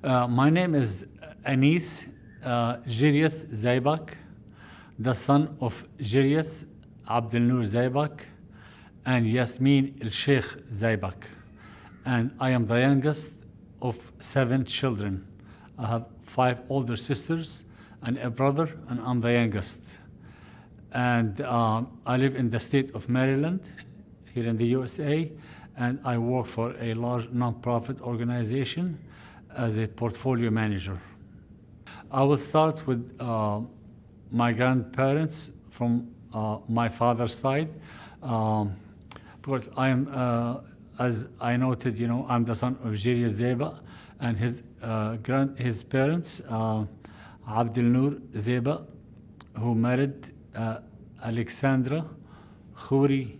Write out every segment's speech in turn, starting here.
My name is Anis Jirius Zaibak, the son of Jirius Abdel Nur Zaibak and Yasmin El Sheikh Zaibak. And I am the youngest of 7 children. I have 5 older sisters and a brother, and I'm the youngest. And I live in the state of Maryland, here in the USA, and I work for a large nonprofit organization as a portfolio manager. I will start with my grandparents from my father's side. Because I am, as I noted, I'm the son of Jirius Zeba, and his parents, Abdel Nur Zeba, who married Alexandra Khouri,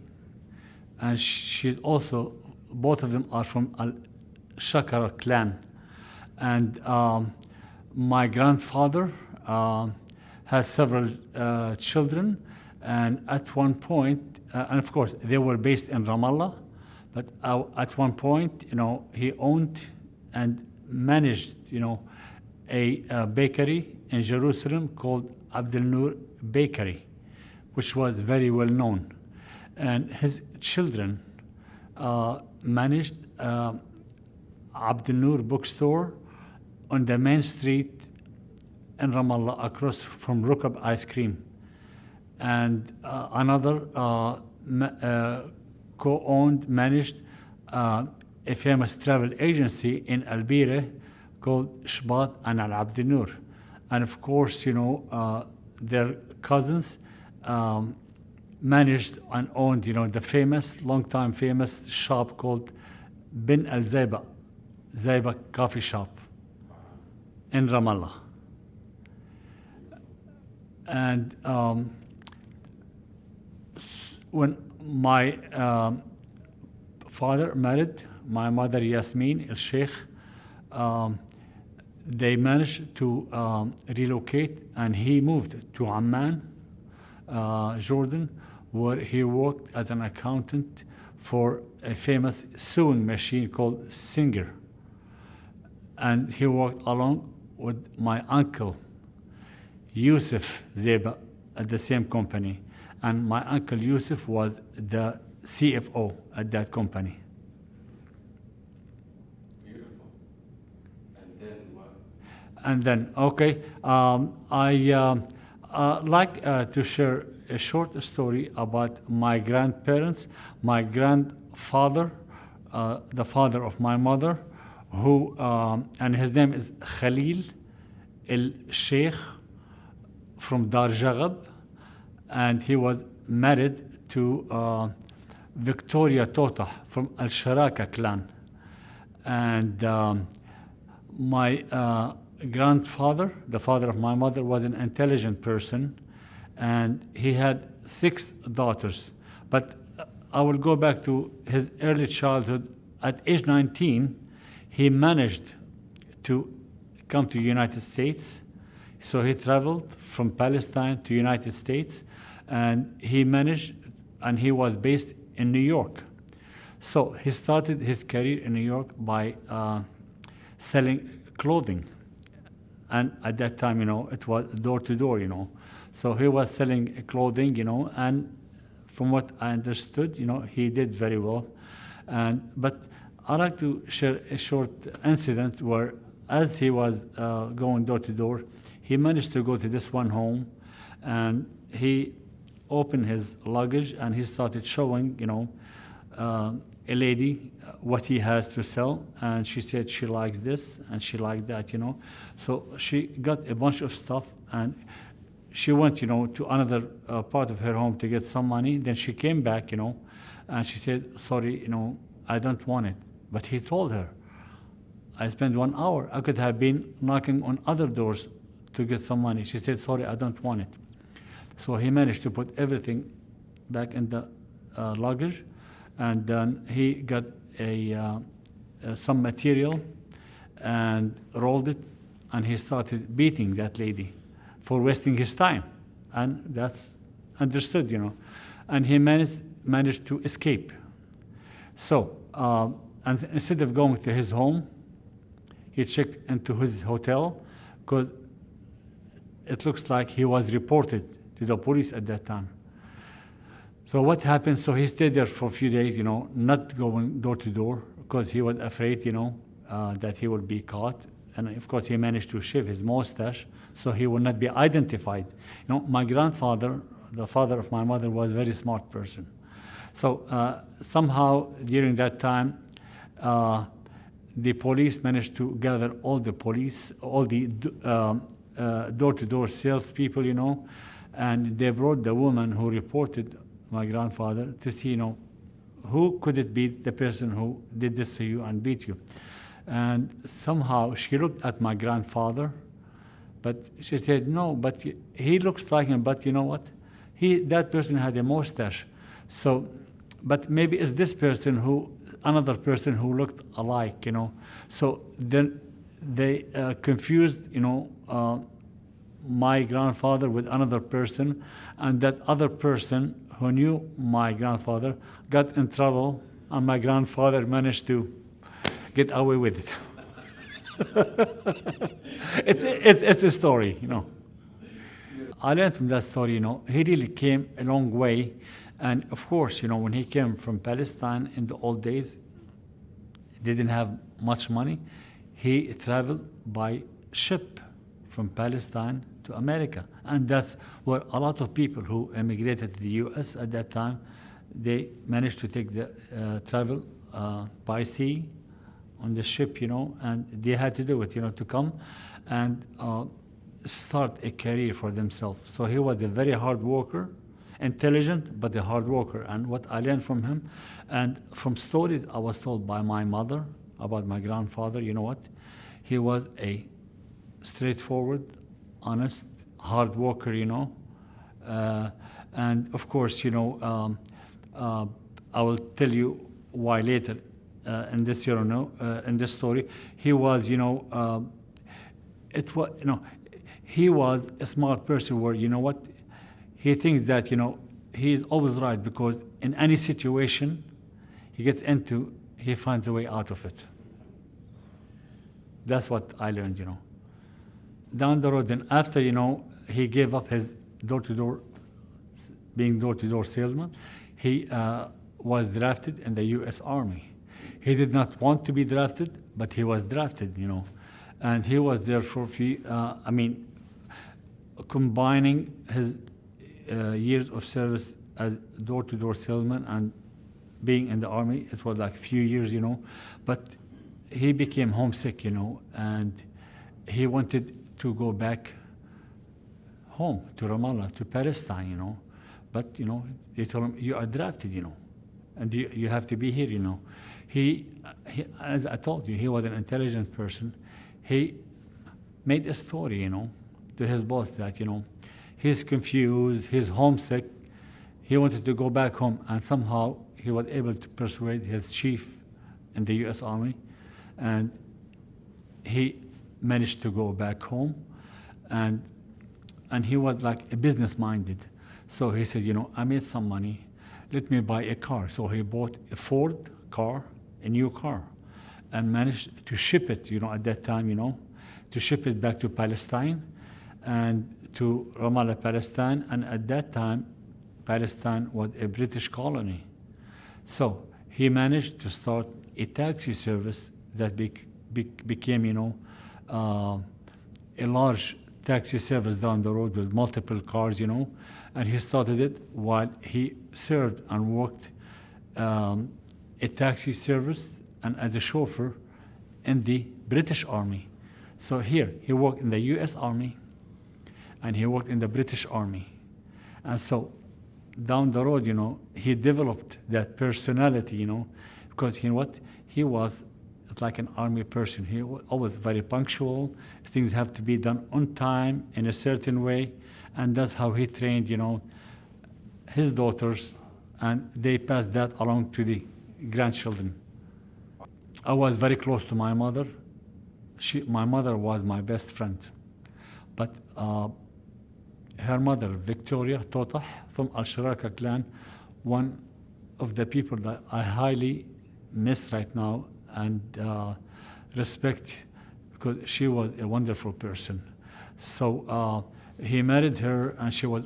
and she also, both of them are from Al Shakara clan. And my grandfather has several children, and at one point, and of course they were based in Ramallah, but at one point, he owned and managed, a bakery in Jerusalem called Abdel Nur Bakery, which was very well known. And his children managed Abdel Nur bookstore on the main street in Ramallah, across from Rukab Ice Cream. And another co-owned, managed a famous travel agency in Albire called Shbat and Al Abdel Nur. And of course, their cousins managed and owned, the long-time famous shop called Bin Al Zaibak coffee shop in Ramallah. And when my father married my mother Yasmin El Sheikh, they managed to relocate, and he moved to Amman, Jordan, where he worked as an accountant for a famous sewing machine called Singer. And he worked along with my uncle Yusuf Zeba at the same company. And my uncle Yusuf was the CFO at that company. Beautiful. And then what? And then, okay, I like to share a short story about my grandparents. My grandfather, the father of my mother, who, and his name is Khalil El Sheikh from Dar Jagab, and he was married to Victoria Tota from Al Sharaka clan. And my grandfather, the father of my mother, was an intelligent person, and he had 6 daughters. But I will go back to his early childhood. At age 19, he managed to come to the United States. So he traveled from Palestine to United States, and he managed, and he was based in New York. So he started his career in New York by selling clothing. And at that time, it was door to door, So he was selling clothing, and from what I understood, he did very well. But I'd like to share a short incident where, as he was going door to door, he managed to go to this one home, and he opened his luggage and he started showing, a lady what he has to sell, and she said she likes this and she liked that, So she got a bunch of stuff, and she went, to another part of her home to get some money. Then she came back, and she said, sorry, I don't want it. But he told her, I spent 1 hour. I could have been knocking on other doors to get some money. She said, sorry, I don't want it. So he managed to put everything back in the luggage, and then he got some material and rolled it, and he started beating that lady for wasting his time. And that's understood, And he managed to escape. So, and instead of going to his home, he checked into his hotel because it looks like he was reported to the police at that time. So what happened? So he stayed there for a few days, not going door to door because he was afraid, that he would be caught. And of course, he managed to shave his mustache so he would not be identified. My grandfather, the father of my mother, was a very smart person. So somehow during that time, the police managed to gather all the door-to-door salespeople, and they brought the woman who reported my grandfather to see, who could it be the person who did this to you and beat you. And somehow she looked at my grandfather, but she said, no, but he looks like him, but you know what? That person had a mustache. So, but maybe it's this person another person who looked alike, So then they confused, my grandfather with another person, and that other person who knew my grandfather got in trouble, and my grandfather managed to get away with it. It's a story, I learned from that story, he really came a long way. And of course, when he came from Palestine in the old days, they didn't have much money. He traveled by ship from Palestine to America. And that's where a lot of people who emigrated to the US at that time, they managed to take the travel by sea on the ship, and they had to do it, to come and start a career for themselves. So he was a very hard worker, intelligent, but a hard worker. And what I learned from him, and from stories I was told by my mother about my grandfather, he was a straightforward, honest, hard worker, and of course, I will tell you why later in this, in this story. He was, he was a smart person where, he thinks that, he is always right because in any situation he gets into, he finds a way out of it. That's what I learned, Down the road, then after, he gave up his being door-to-door salesman, he was drafted in the U.S. Army. He did not want to be drafted, but he was drafted, And he was there for a few, combining his years of service as door-to-door salesman and being in the army, it was like a few years, but he became homesick, and he wanted to go back home to Ramallah, to Palestine, but, they told him, you are drafted, and you have to be here, He, as I told you, he was an intelligent person. He made a story, to his boss that, he's confused, he's homesick, he wanted to go back home, and somehow he was able to persuade his chief in the U.S. Army, and he managed to go back home, and he was like a business-minded. So he said, I made some money, let me buy a car. So he bought a Ford car, a new car, and managed to ship it, at that time, to ship it back to Palestine and to Ramallah, Palestine. And at that time, Palestine was a British colony. So he managed to start a taxi service that became, a large taxi service down the road with multiple cars, and he started it while he served and worked a taxi service and as a chauffeur in the British Army. So here, he worked in the U.S. Army and he worked in the British Army. And so down the road, he developed that personality, because he was like an army person. He was always very punctual. Things have to be done on time in a certain way. And that's how he trained, his daughters, and they passed that along to the grandchildren. I was very close to my mother. My mother was my best friend. But her mother, Victoria Totah, from Al-Sharaka clan, one of the people that I highly miss right now and respect because she was a wonderful person. So he married her, and she was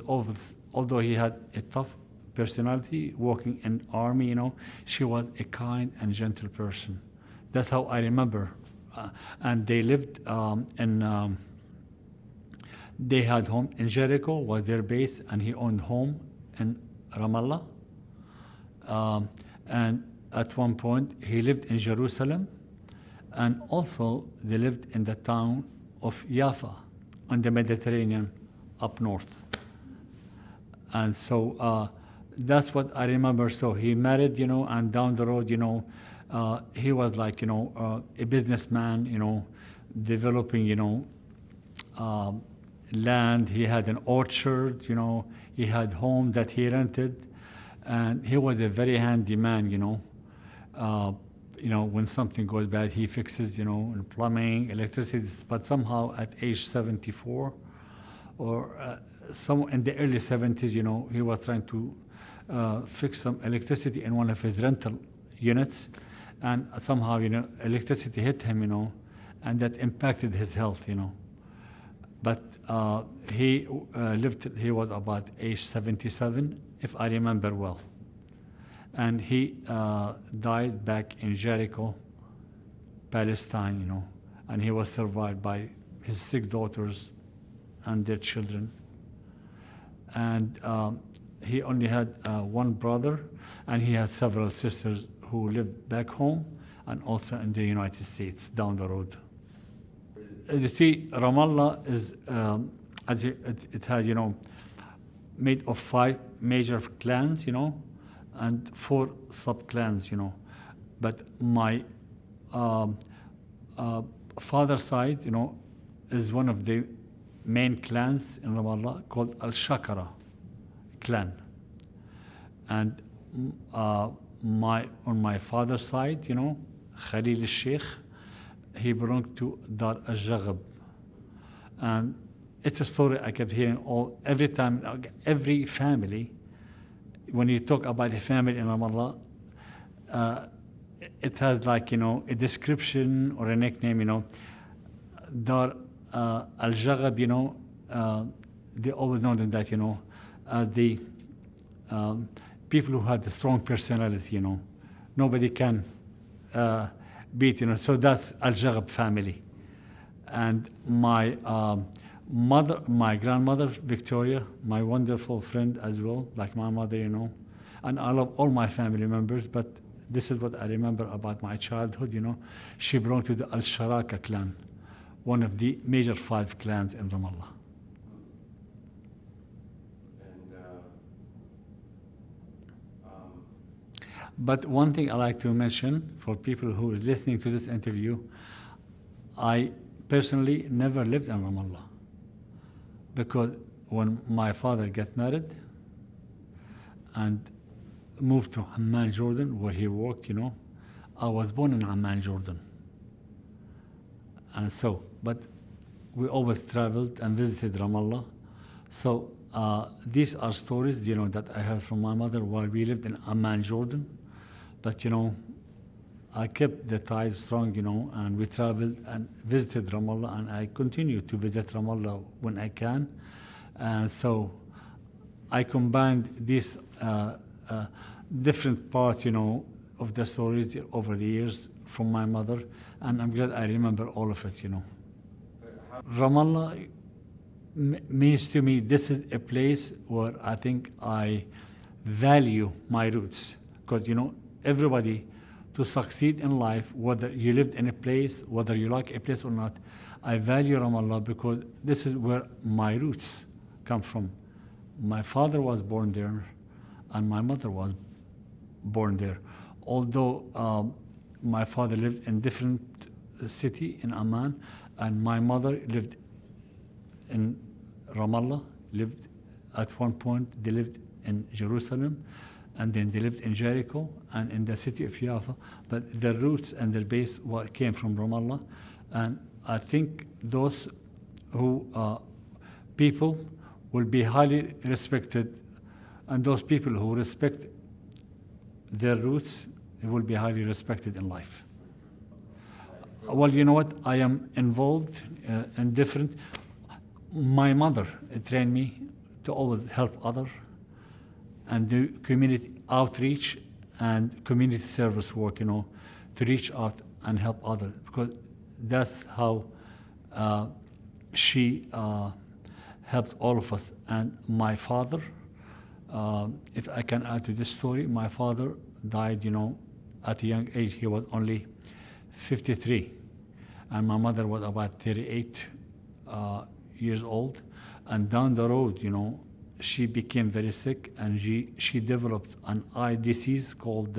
although he had a tough personality, working in army, she was a kind and gentle person. That's how I remember. And they lived they had home in Jericho, was their base, and he owned home in Ramallah. And at one point, he lived in Jerusalem, and also they lived in the town of Jaffa on the Mediterranean up north. And so that's what I remember. So he married, and down the road, he was like, a businessman, developing, land. He had an orchard, he had home that he rented, and he was a very handy man, when something goes bad, he fixes, in plumbing, electricity. But somehow at age 74, or some in the early 70s, he was trying to fix some electricity in one of his rental units, and somehow, electricity hit him, and that impacted his health, But he lived. He was about age 77, if I remember well, and he died back in Jericho, Palestine, and he was survived by his 6 daughters and their children. And he only had one brother, and he had several sisters who lived back home and also in the United States down the road. You see, Ramallah is, it has, made of 5 major clans, and 4 sub-clans, But my father's side, is one of the main clans in Ramallah called Al-Shakara clan. And on my father's side, Khalil al-Sheikh, he belonged to Dar al-Jaghab. And it's a story I kept hearing every time, every family, when you talk about a family in Ramallah, it has like, a description or a nickname, Dar al-Jaghab, they always know them that, the people who had a strong personality, nobody can beat, so that's Al-Jaghab family. And my grandmother, Victoria, my wonderful friend as well, like my mother, and I love all my family members, but this is what I remember about my childhood, she belonged to the Al-Sharaka clan, one of the major 5 clans in Ramallah. But one thing I like to mention for people who is listening to this interview, I personally never lived in Ramallah, because when my father got married and moved to Amman, Jordan, where he worked, I was born in Amman, Jordan. And so, but we always traveled and visited Ramallah. So these are stories, that I heard from my mother while we lived in Amman, Jordan. But, I kept the ties strong, and we traveled and visited Ramallah, and I continue to visit Ramallah when I can. And so I combined these different parts, of the stories over the years from my mother, and I'm glad I remember all of it, Ramallah means to me, this is a place where I think I value my roots, because, everybody, to succeed in life, whether you lived in a place, whether you like a place or not, I value Ramallah because this is where my roots come from. My father was born there, and my mother was born there. Although my father lived in different city in Amman, and my mother lived in Ramallah, lived at one point, they lived in Jerusalem, and then they lived in Jericho and in the city of Jaffa, but their roots and their base came from Ramallah. And I think those who people will be highly respected, and those people who respect their roots will be highly respected in life. Well, you know what? I am involved in different. My mother trained me to always help others and do community outreach and community service work, to reach out and help others, because that's how she helped all of us. And my father, if I can add to this story, my father died, at a young age. He was only 53, and my mother was about 38 years old. And down the road, she became very sick, and she developed an eye disease called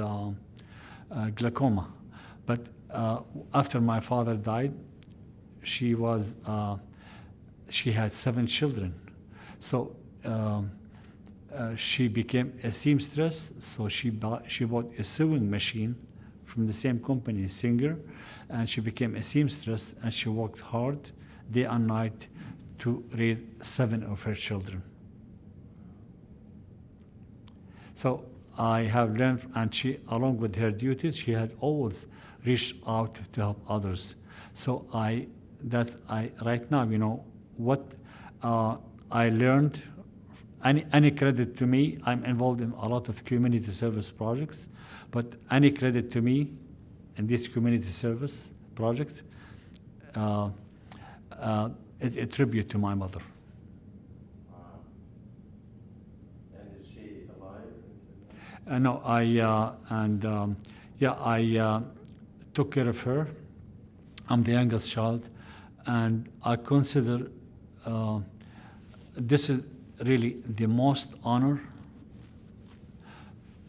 glaucoma. But after my father died, she had 7 children. So she became a seamstress. So she bought a sewing machine from the same company, Singer, and she became a seamstress. And she worked hard, day and night, to raise 7 of her children. So I have learned, and she, along with her duties, she had always reached out to help others. So right now, what I learned, any credit to me, I'm involved in a lot of community service projects, but any credit to me in this community service project, it's a tribute to my mother. And is she alive? No, I took care of her. I'm the youngest child, and I consider this is really the most honor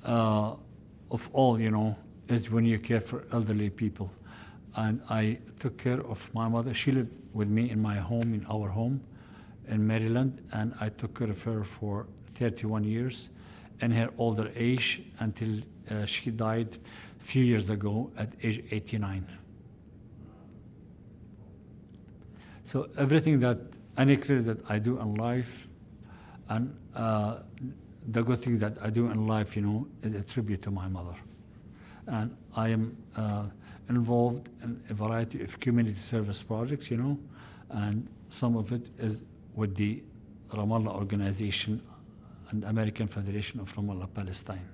of all, is when you care for elderly people. And I took care of my mother. She lived with me in my home, in our home in Maryland, and I took care of her for 31 years in her older age until she died a few years ago at age 89. So any credit that I do in life, and the good things that I do in life, is a tribute to my mother. And I am involved in a variety of community service projects, and some of it is with the Ramallah organization and American Federation of Ramallah, Palestine.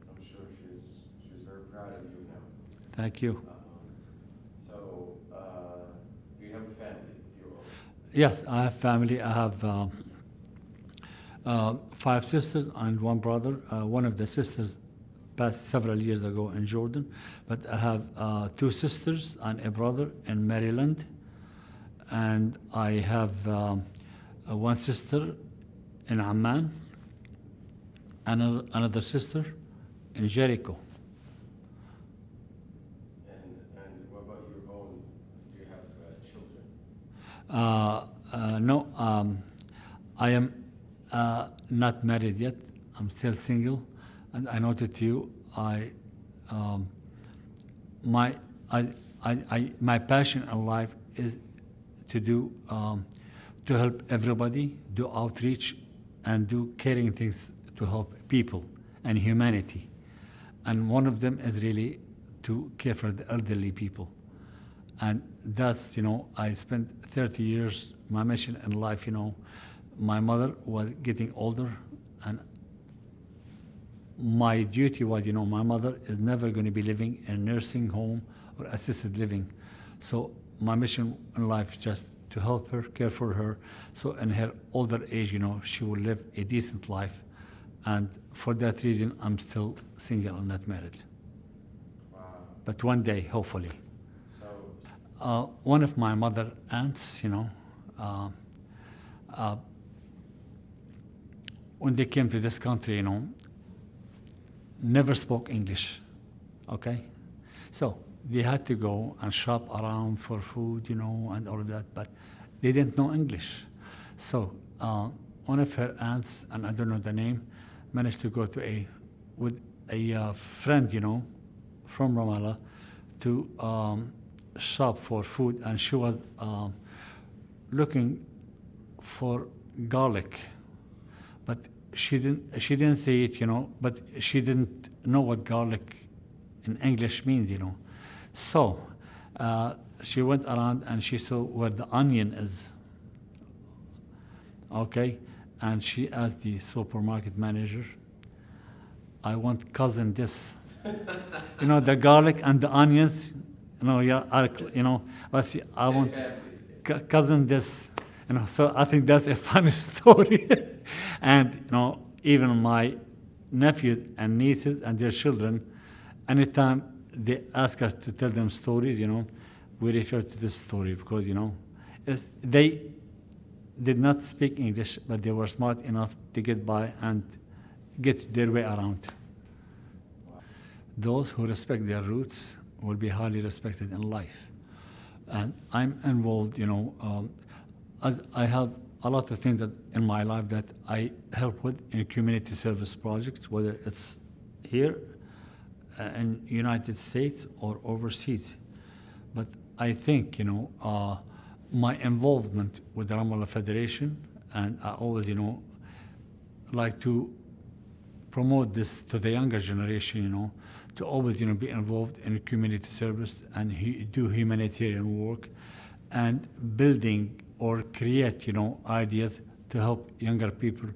I'm sure she's very proud of you now. Thank you. So, do you have a family of your own? Yes, I have family. I have 5 sisters and 1 brother. One of the sisters passed several years ago in Jordan, but I have 2 sisters and a brother in Maryland, and I have 1 sister in Amman, and another sister in Jericho. And what about your own? Do you have children? No, I am not married yet. I'm still single, and I noted to you, my passion in life is to help everybody, do outreach, and do caring things to help people and humanity. And one of them is really to care for the elderly people. And that's, I spent 30 years, my mission in life, my mother was getting older, and my duty was, my mother is never going to be living in a nursing home or assisted living. So my mission in life is just to help her, care for her, so in her older age, she will live a decent life. And for that reason, I'm still single and not married. Wow. But one day, hopefully. So, one of my mother aunts, when they came to this country, never spoke English, okay? So they had to go and shop around for food, and all of that, but they didn't know English. So one of her aunts, and I don't know the name, managed to go with a friend, from Ramallah, to shop for food, and she was looking for garlic, but she didn't say it, but she didn't know what garlic in English means, So She went around and she saw where the onion is. Okay, and she asked the supermarket manager, "I want cousin this." You know, the garlic and the onions. You know, yeah, you know. But see, I want cousin this. You know, so I think that's a funny story. And you know, even my nephews and nieces and their children, anytime they ask us to tell them stories, you know, we refer to this story because, you know, they did not speak English, but they were smart enough to get by and get their way around. Those who respect their roots will be highly respected in life. And I'm involved, you know, as I have a lot of things that in my life that I help with in community service projects, whether it's here in United States or overseas. But I think, you know, my involvement with the Ramallah Federation, and I always, you know, like to promote this to the younger generation, you know, to always, you know, be involved in community service and do humanitarian work and building or create, you know, ideas to help younger people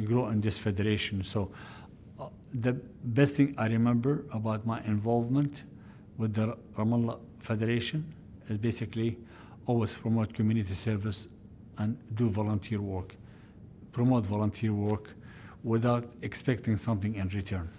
grow in this federation. So the best thing I remember about my involvement with the Ramallah Federation is basically always promote community service and do volunteer work. Promote volunteer work without expecting something in return.